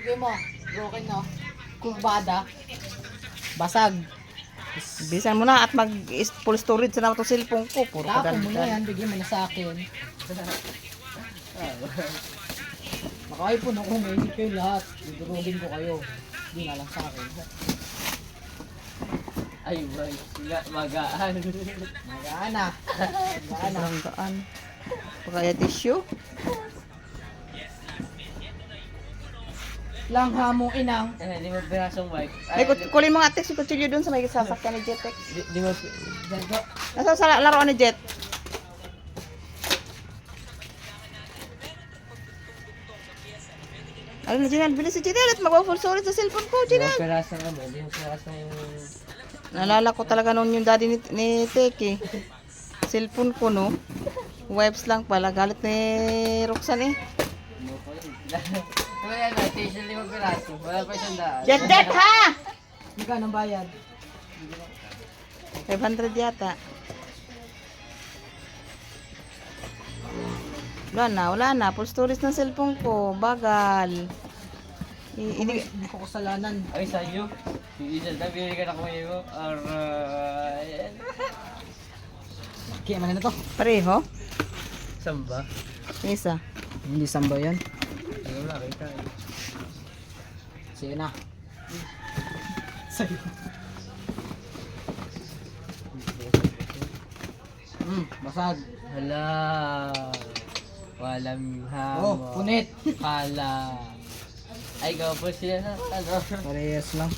Tignan mo, broken no? Kurbada. Basag. Bisan mo na at mag full storage na itong cellphone ko. Puro Tapon mo na kadaldal. yan, bigyan mo na sa akin. Maka-iPhone ako, maisip kayo lahat. Dudurugin ko kayo. Hindi nga lang sa akin. Ay, boy. Sila, magaan. Magaan na. Magaan na. Sobrang gaan. Kaya tissue. Langha mong inang. Di mo pirasong mic. Ay, kulin mo nga ate si kutsilyo dun sa may sasakyan ni Jetex. Di mo... Nasa sa laruan ni Jet? Ano na Jinal, bilis si Jinal at mag-full storage sa cellphone ko, Di mo Jinal. pirasong ano. Di mo pirasong... Naalala ko talaga noon yung daddy ni Teki. Cellphone ko, no? Wipes lang pala. Galit ni Roxanne eh. Ano yan, attention 5 piraso. Wala pa siyang daan. Jet, Jet, ha! Magkano ang bayad? 500 yata. Wala na. Full storage ng cellphone ko. Bagal. Hindi ko kasalanan. Ay, sa'yo. Hindi siya nabili ka na kumain mo. Aray. Kaya man na to. Pareho? Samba? Isa. Hindi samba yan. Ano wala kita eh. Sige na. Sa'yo. Basag. Hala. Walang hamon. Oh, punit. Kala. Ay, ikaw po siya na. Ano? Parehas lang.